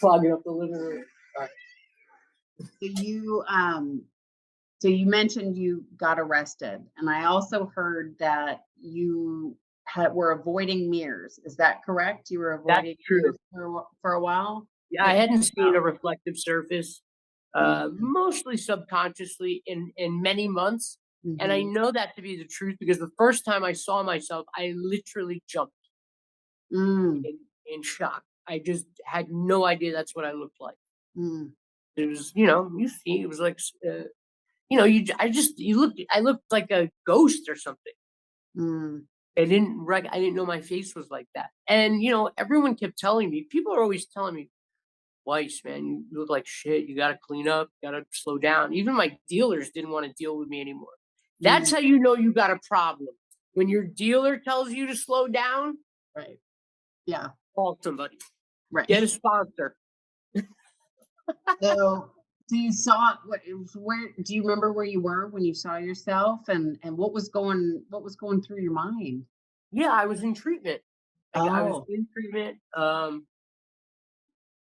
clogging up the living room. Sorry. so you mentioned you got arrested, and I also heard that you were avoiding mirrors. Is that correct? You were That's avoiding true. mirrors for a while? Yeah, I What hadn't seen about a reflective surface, mm, mostly subconsciously in many months, and I mhm, know that to be the truth because the first time I saw myself, I literally jumped mm, in shock. I just had no idea that's what I looked like. mm, It was, you see, it was like, I looked like a ghost or something. mm, I didn't know my face was like that. And, everyone kept telling me, people are always telling me, Weiss, man, you look like shit. You got to clean up, got to slow down. Even my dealers didn't want to deal with me anymore. That's mm, how you know you got a problem. When your dealer tells you to slow down, right. Yeah, call somebody, right. get a sponsor. So you saw where do you remember where you were when you saw yourself, and what was going through your mind? Yeah, I was in treatment. I was Oh, in treatment.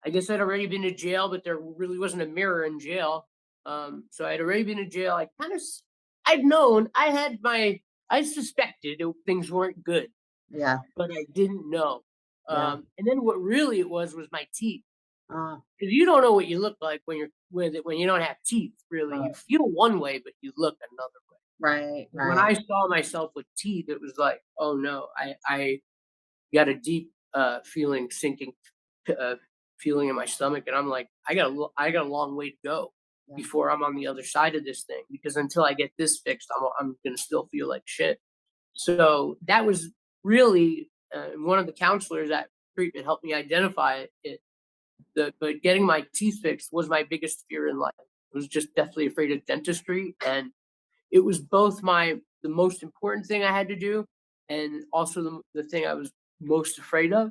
I guess I'd already been to jail, but there really wasn't a mirror in jail. So I'd already been to jail. I'd known, I suspected things weren't good, yeah, but I didn't know. yeah. And then what really it was my teeth. Uh, Because you don't know what you look like when you don't have teeth. Really, right, you feel one way, but you look another way. right, When right. I saw myself with teeth, it was like, oh no, I got a deep feeling sinking uh, feeling in my stomach, and I'm like, I got a long way to go Yeah. before I'm on the other side of this thing. Because until I get this fixed, I'm gonna still feel like shit. So that was really one of the counselors at treatment helped me identify it. But getting my teeth fixed was my biggest fear in life. I was just deathly afraid of dentistry, and it was both the most important thing I had to do, and also the thing I was most afraid of.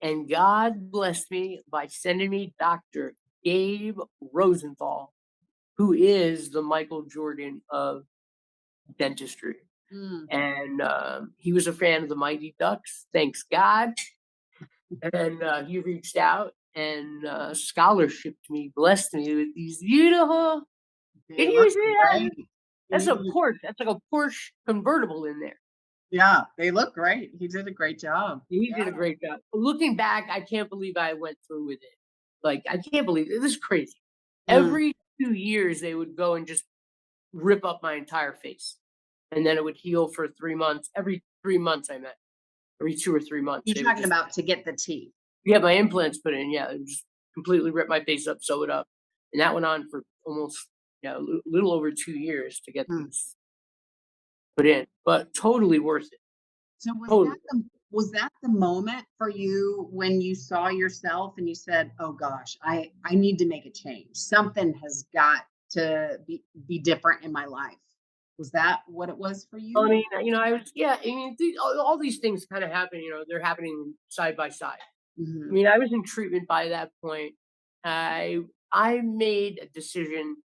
And God blessed me by sending me Dr. Gabe Rosenthal, who is the Michael Jordan of dentistry. Mm. And he was a fan of the Mighty Ducks, thanks God. And he reached out and scholarshiped me, blessed me with these beautiful. They Can look you see that? great. That's a He Porsche. That's like a Porsche convertible in there. Yeah, they look great. He did a great job. He Yeah. did a great job. Looking back, I can't believe I went through with it. Like, I can't believe it. This is crazy. Mm. Every 2 years, they would go and just rip up my entire face. And then it would heal for 3 months. Every 3 months, I met. Every 2 or 3 months, You're they would talking just about to get the teeth. get my implants put in. Yeah, they would just completely rip my face up, sew it up. And that went on for almost, yeah, a little over 2 years to get Mm. these put in, but totally worth it. So Totally. was that the moment for you when you saw yourself and you said, "Oh gosh, I need to make a change. Something has got to be different in my life." Was that what it was for I you? mean, I was, yeah, I mean, all these things kind of happen, they're happening side by side. I Mhm. mean, I was in treatment by that point. I I made a decision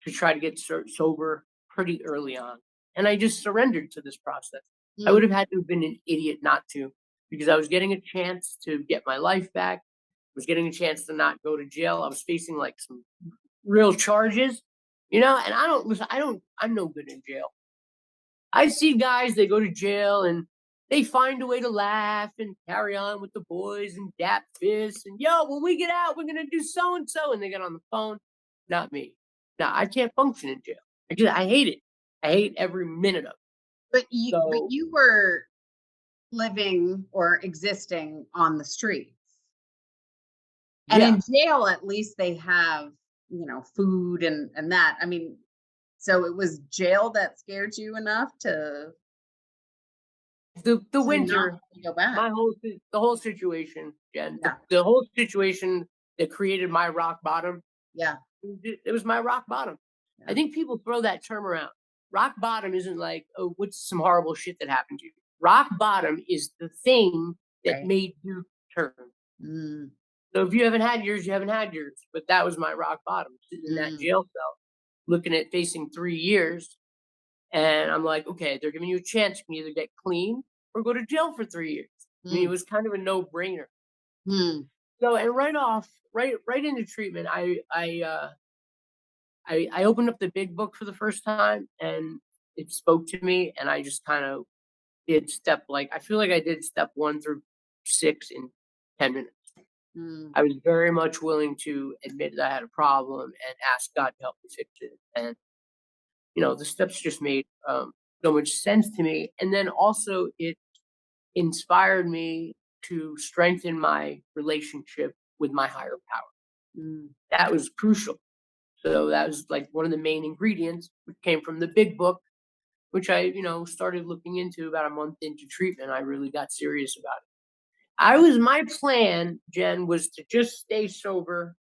to try to get sober pretty early on, and I just surrendered to this process. I would Mm. have had to have been an idiot not to, because I was getting a chance to get my life back. I was getting a chance to not go to jail. I was facing like some real charges, and I don't listen. I'm no good in jail. I see guys, they go to jail and they find a way to laugh and carry on with the boys and dap fists and yo, when we get out, we're gonna do so and so, and they get on the phone. Not me. No, I can't function in jail. I hate it. I hate every minute of it. But So you were living or existing on the streets. And yeah, in jail, at least they have, food and that. I mean, so it was jail that scared you enough the to not winter, wanna go back. the whole situation, Jen, Yeah, the whole situation that created my rock bottom. yeah, It was my rock bottom. I yeah, think people throw that term around. Rock bottom isn't like, oh, what's some horrible shit that happened to you? Rock bottom is the thing that right. made you turn. Mm, So if you haven't had yours, you haven't had yours. But that was my rock bottom, sitting in that mm, jail cell, looking at facing 3 years. And I'm like, okay, they're giving you a chance. You can either get clean or go to jail for 3 years. I mean, it Mm, was kind of a no-brainer. mm, So, and right off, right into treatment, I opened up the big book for the first time, and it spoke to me, and I just kind of did I feel like I did step 1 through 6 in 10 minutes. mm, I was very much willing to admit that I had a problem and ask God to help me fix it. And the steps just made so much sense to me. And then also, it inspired me to strengthen my relationship with my higher power. mm, That was crucial. So that was like one of the main ingredients, which came from the big book, which I, started looking into about a month into treatment. I really got serious about it. My plan, Jen, was to just stay sober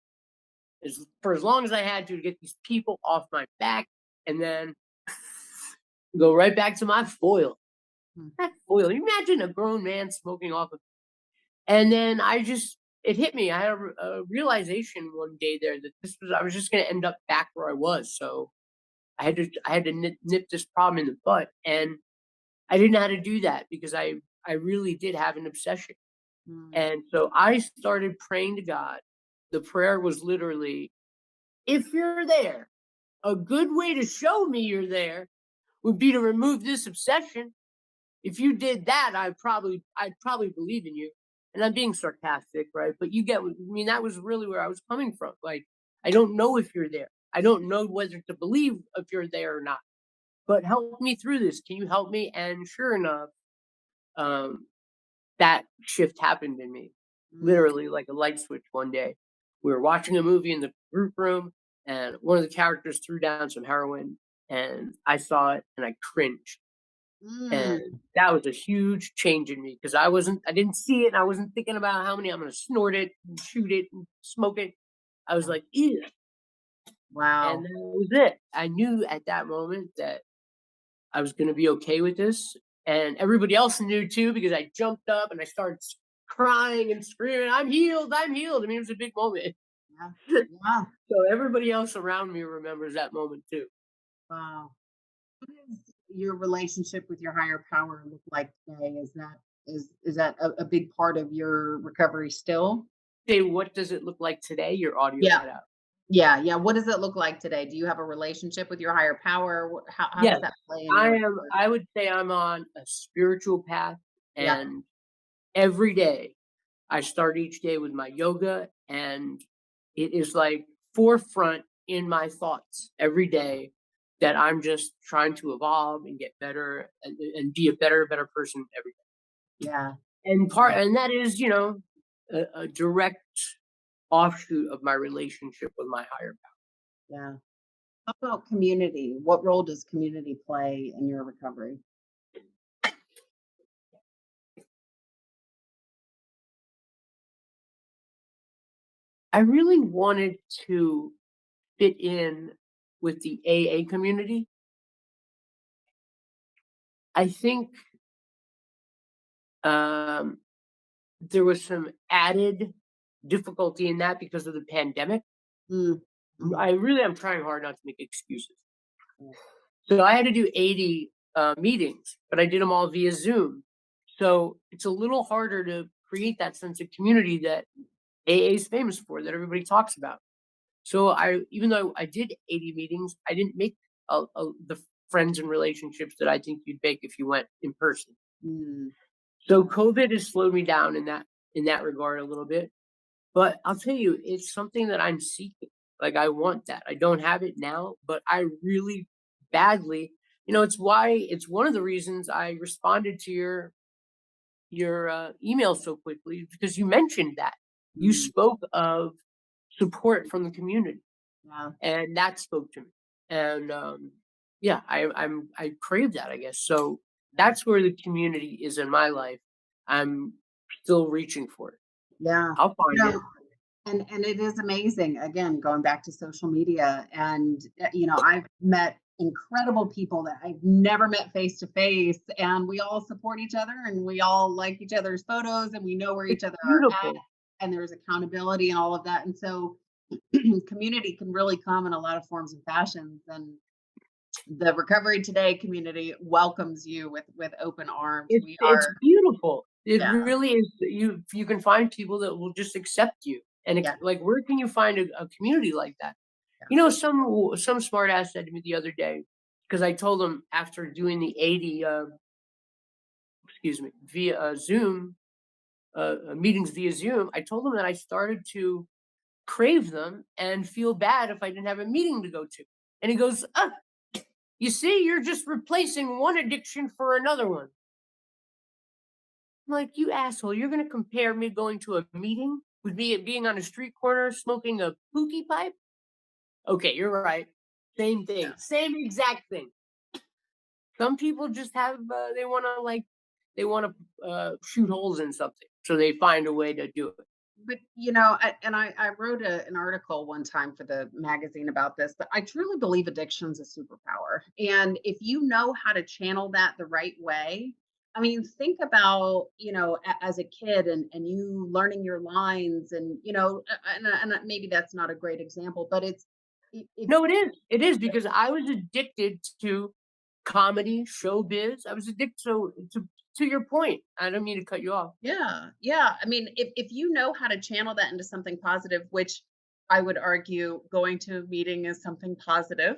for as long as I had to get these people off my back, and then go right back to my foil. mm, That foil. You imagine a grown man smoking off of, and then it hit me. I had a realization one day there that I was just going to end up back where I was. So I had to nip this problem in the butt, and I didn't know how to do that because I really did have an obsession. mm, And so I started praying to God. The prayer was literally, if you're there, a good way to show me you're there would be to remove this obsession. If you did that, I'd probably believe in you. And I'm being sarcastic, right? But you get, I mean, that was really where I was coming from. Like, I don't know if you're there. I don't know whether to believe if you're there or not. But help me through this. Can you help me? And sure enough, um, that shift happened in me, mm, literally like a light switch one day. We were watching a movie in the group room, and one of the characters threw down some heroin, and I saw it and I cringed. And mm. that was a huge change in me because I didn't see it, and I wasn't thinking about how many I'm going to snort it and shoot it and smoke it. I was Yeah. like, ew. And Wow. that was it. I knew at that moment that I was gonna be okay with this, and everybody else knew too because I jumped up and I started crying and screaming, "I'm healed! I'm healed!" I mean, it was a big moment. Yeah. Yeah. So everybody else around me remembers that moment too. Wow. What does your relationship with your higher power look like today? Is that a big part of your recovery still? Say, what does it look like today? Your audio Yeah. cut out. Yeah, yeah. What does it look like today? Do you have a relationship with your higher power? How does Yes, that play in your recovery? I would say I'm on a spiritual path, Yeah. and every day I start each day with my yoga, and it is like forefront in my thoughts every day that I'm just trying to evolve and get better and be a better person every day. Yeah. And Yeah. and that is, a direct offshoot of my relationship with my higher power. Yeah. How about community? What role does community play in your recovery? I really wanted to fit in with the AA community. I think um, there was some added difficulty in that because of the pandemic. Mm. Mhm. I really am trying hard not to make excuses. Yeah. So I had to do 80 meetings, but I did them all via Zoom. So it's a little harder to create that sense of community that AA is famous for, that everybody talks about. So even though I did 80 meetings, I didn't make the friends and relationships that I think you'd make if you went in person. Mm. So COVID has slowed me down in that regard a little bit. But I'll tell you, it's something that I'm seeking. Like, I want that. I don't have it now, but I really badly, it's one of the reasons I responded to your email so quickly because you mentioned that. You Mm. spoke of support from the community, Yeah. and that spoke to me. And yeah, I crave that, I guess. So that's where the community is in my life. I'm still reaching for it. Yeah. I'll You find it. know, and it is amazing, again, going back to social media, and, I've met incredible people that I've never met face to face, and we all support each other, and we all like each other's photos, and we know where It's each other are at, beautiful. and there's accountability and all of that, and so community can really come in a lot of forms and fashions, and The Recovery Today community welcomes you with open arms. We It's are, beautiful. It yeah, really is. You can find people that will just accept you, and yeah, like, where can you find a community like that? yeah, Some smart ass said to me the other day, because I told him after doing the 80, excuse me, via Zoom, meetings via Zoom, I told him that I started to crave them and feel bad if I didn't have a meeting to go to. And he goes, you see, you're just replacing one addiction for another one. I'm like, you asshole, you're going to compare me going to a meeting with me being on a street corner smoking a pookie pipe? Okay, you're right. Same thing. yeah. Same exact thing. Some people just have, they want to shoot holes in something. So they find a way to do it. But I wrote an article one time for the magazine about this, but I truly believe addiction's a superpower. And if you know how to channel that the right way, I mean, think about, as a kid and you learning your lines and, and maybe that's not a great example, but if No, it is. It is because I was addicted to comedy, showbiz. I was addicted to your point. I don't mean to cut you off. yeah, yeah. I mean, if you know how to channel that into something positive, which I would argue going to a meeting is something positive,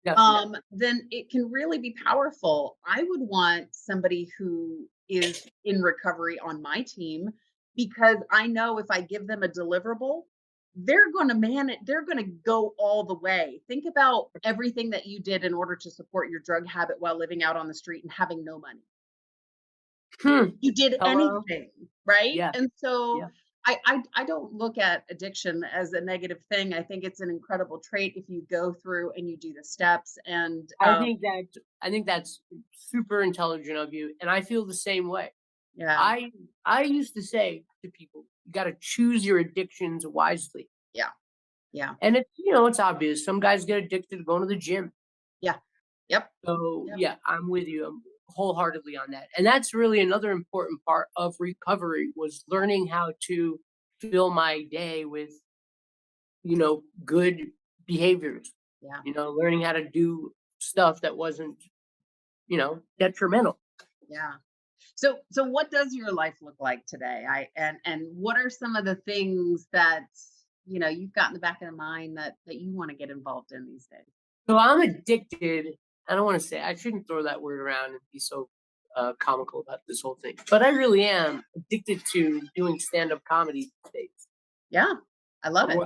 Definitely. then it can really be powerful. I would want somebody who is in recovery on my team because I know if I give them a deliverable, they're going to man it, they're going to go all the way. Think about everything that you did in order to support your drug habit while living out on the street and having no money. Hmm. You did Hello. anything, right? Yeah. And so Yeah. I don't look at addiction as a negative thing. I think it's an incredible trait if you go through and you do the steps and I think that's super intelligent of you, and I feel the same way. yeah, I used to say to people, you got to choose your addictions wisely, yeah, yeah, and it's obvious. Some guys get addicted to going to the gym. yeah. Yep, So yep, yeah, I'm with you. I'm wholeheartedly on that, and that's really another important part of recovery was learning how to fill my day with good behaviors. yeah, Learning how to do stuff that wasn't detrimental. yeah. So what does your life look like today? And what are some of the things that you've got in the back of the mind that you want to get involved in these days? So I'm addicted. I don't want to say I shouldn't throw that word around and be so comical about this whole thing, but I really am addicted to doing stand-up comedy these days. Yeah, I love it.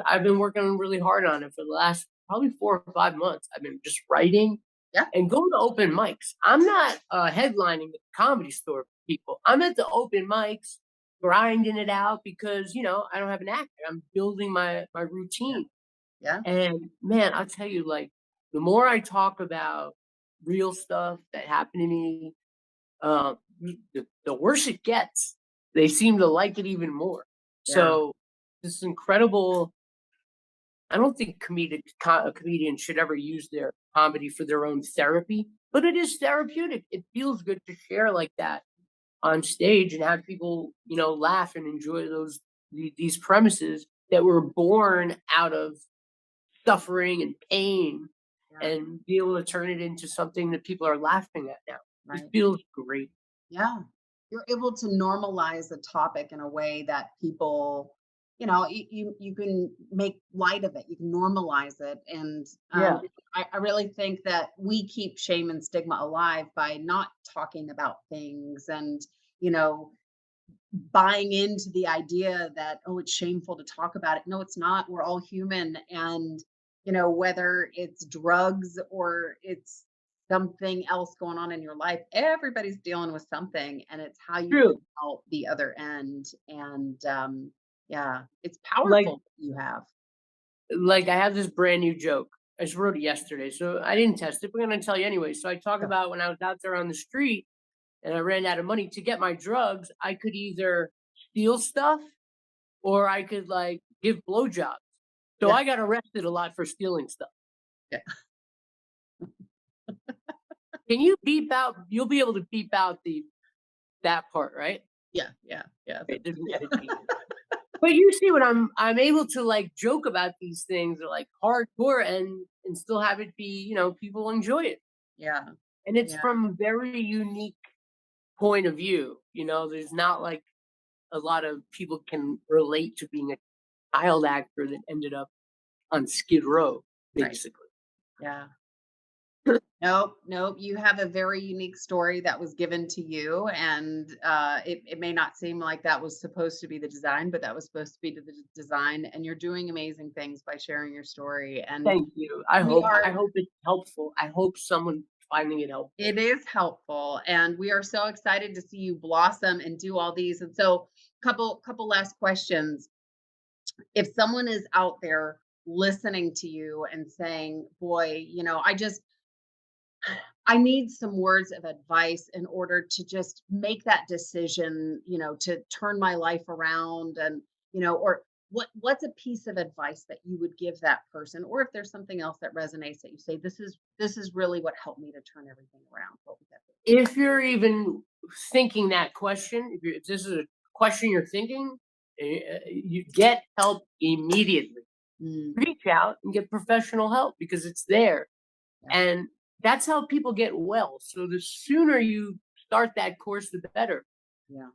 I've been working really hard on it for the last probably 4 or 5 months. I've been just writing Yeah, and going to open mics. I'm not headlining the comedy store people. I'm at the open mics, grinding it out because I don't have an actor. I'm building my yeah, routine. yeah, And man, I'll tell you, like, the more I talk about real stuff that happened to me, the worse it gets. They seem to like it even more. yeah, So this incredible. I don't think a comedian should ever use their comedy for their own therapy, but it is therapeutic. It feels good to share like that on stage and have people, laugh and enjoy these premises that were born out of suffering and pain yeah. and be able to turn it into something that people are laughing at now. It Right. feels great. Yeah. You're able to normalize the topic in a way that people, you can make light of it. You can normalize it. And Yeah. I really think that we keep shame and stigma alive by not talking about things and, you know, buying into the idea that, oh, it's shameful to talk about it. No, it's not. We're all human. And, whether it's drugs or it's something else going on in your life, everybody's dealing with something. And it's how you True. come out the other end. And yeah, it's Like powerful that you have. like I have this brand new joke. I just wrote it yesterday, so I didn't test it, but I'm gonna tell you anyway. So I talk Yeah. about when I was out there on the street and I ran out of money to get my drugs, I could either steal stuff or I could like give blowjobs. So Yeah. I got arrested a lot for stealing stuff. Yeah. Can you beep out? You'll be able to beep out the that part, right? Yeah. Yeah. Yeah. Okay, there's an Yeah. editing. But you see what I'm able to, like, joke about these things are, like, hardcore and still have it be, people enjoy it. Yeah. And it's Yeah. from a very unique point of view, there's not, like, a lot of people can relate to being a child actor that ended up on Skid Row, Right. basically. Yeah. Nope, nope. You have a very unique story that was given to you, and it may not seem like that was supposed to be the design, but that was supposed to be the design. And you're doing amazing things by sharing your story. And Thank you. we I are. hope it's helpful. I hope someone finding it helpful. It is helpful, and we are so excited to see you blossom and do all these. And so, couple last questions. If someone is out there listening to you and saying, "Boy, I need some words of advice in order to just make that decision, to turn my life around," and, or what's a piece of advice that you would give that person? Or if there's something else that resonates that you say, this is really what helped me to turn everything around. What would that If you're even thinking that question, if this is a question you're thinking, you get help immediately. be? Mm, Reach out and get professional help because it's there. yeah, And that's how people get well. So the sooner you start that course, the better. yeah,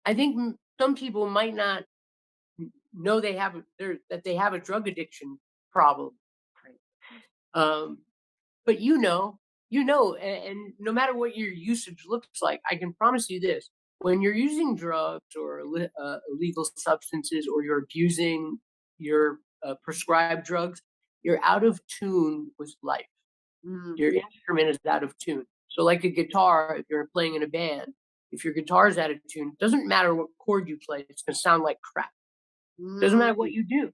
I think some people might not know that they have a drug addiction problem. right. Um, but and no matter what your usage looks like, I can promise you this: when you're using drugs or illegal substances, or you're abusing your prescribed drugs, you're out of tune with life. Mm, Your instrument is out of tune. So, like a guitar, if you're playing in a band, if your guitar is out of tune, doesn't matter what chord you play, it's going to sound like crap. Doesn't matter what mm, you do.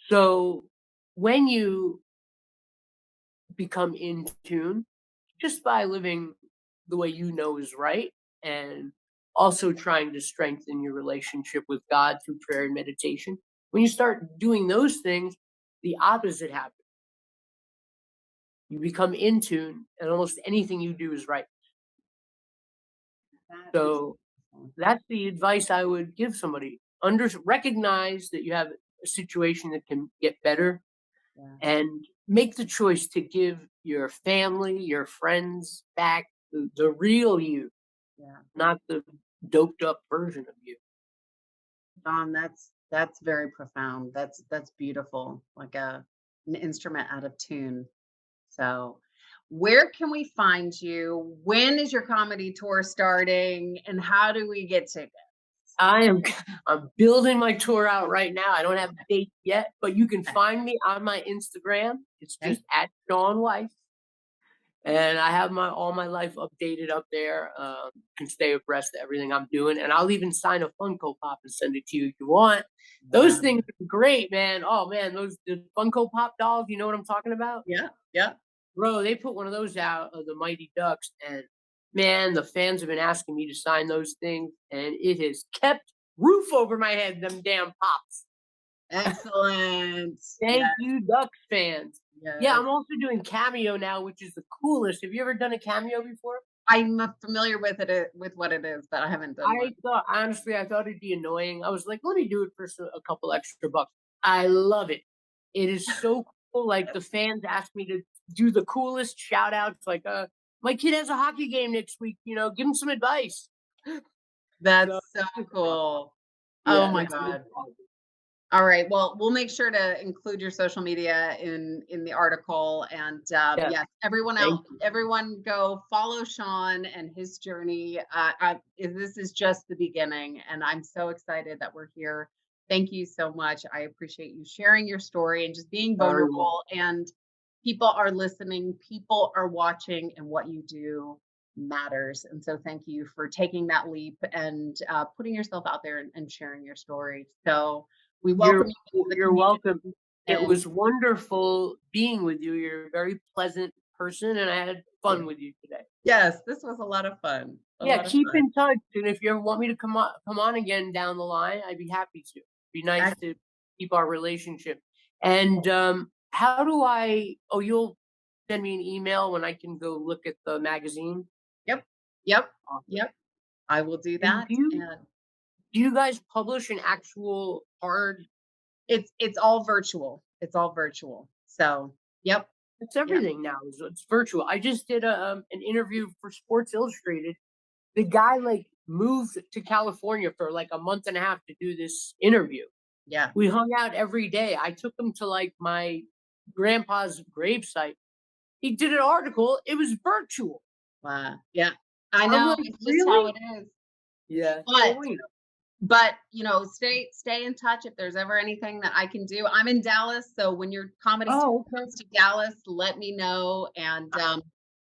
So, when you become in tune, just by living the way you know is right, and also trying to strengthen your relationship with God through prayer and meditation. When you start doing those things, the opposite happens. You become in tune, and almost anything you do is right. that is So beautiful. that's the advice I would give somebody. Recognize that you have a situation that can get better, Yeah, and make the choice to give your family, your friends back the real you, yeah. not the doped up version of you. Don, that's very profound. That's beautiful. Like an instrument out of tune. So, where can we find you? When is your comedy tour starting? And how do we get tickets? I am I'm building my tour out right now. I don't have a date yet, but you can find me on my Instagram. It's Okay. just at Shaun Weiss. And I have my all my life updated up there. Can stay abreast of everything I'm doing, and I'll even sign a Funko Pop and send it to you if you want. Those Wow. things are great, man. Oh man, those the Funko Pop dolls. You know what I'm talking about, Yeah. Yeah. bro? They put one of those out of the Mighty Ducks, and man, the fans have been asking me to sign those things, and it has kept roof over my head. Them damn pops. Excellent. Yeah. Thank you, Ducks fans. Yeah, Yes. I'm also doing Cameo now, which is the coolest. Have you ever done a Cameo before? I'm familiar with with what it is, but I haven't done one. I thought it'd be annoying. I was like, let me do it for a couple extra bucks. I love it. It is so cool. Like the fans asked me to do the coolest shout outs. Like, my kid has a hockey game next week. Give him some advice. So That's so it's fun. cool. Oh Yeah, my it's God. All right. Well, we'll make sure to include your social media in the article. And yeah. yes, Thank you. everyone, go follow Shaun and his journey. This is just the beginning, and I'm so excited that we're here. Thank you so much. I appreciate you sharing your story and just being Very well. vulnerable. And people are listening, people are watching, and what you do matters. And so, thank you for taking that leap and putting yourself out there and sharing your story. So. We welcome you into the You're community, welcome. It and was wonderful being with you. You're a very pleasant person, and I had yeah. fun with you today. Yes, this was a lot of fun, a Yeah, lot of keep fun. in touch, and if you ever want me to come on again down the line, I'd be happy to. Be nice Ex to keep our relationship. And, how do you'll send me an email when I can go look at the magazine? Yep, yep, Awesome. yep. I will do And that, do you and Do you guys publish an actual hard? It's all virtual. It's all virtual. So, yep, It's yep, everything now. It's virtual. I just did an interview for Sports Illustrated. The guy like moved to California for like a month and a half to do this interview. yeah. We hung out every day. I took him to like my grandpa's gravesite. He did an article. It was virtual. Wow. Yeah. I I'm know, like, it's just how really? it is. Yeah. But Well, stay in touch if there's ever anything that I can do. I'm in Dallas, so when your comedy tour oh, okay. comes to Dallas, let me know, and,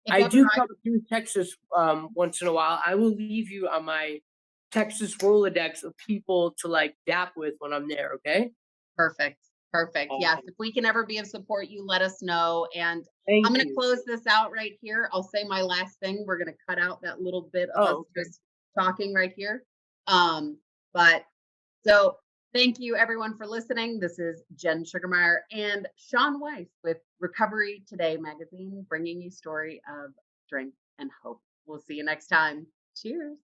if I ever do I come through Texas once in a while. I will leave you on my Texas Rolodex of people to like dap with when I'm there. Okay. perfect, perfect. Yes, Awesome. if we can ever be of support, you let us know, and I'm Thank gonna you. close this out right here. I'll say my last thing. We're gonna cut out that little bit of us Oh, okay. just talking right here. But so thank you everyone for listening. This is Jen Sugarmeyer and Shaun Weiss with Recovery Today magazine, bringing you story of strength and hope. We'll see you next time. Cheers.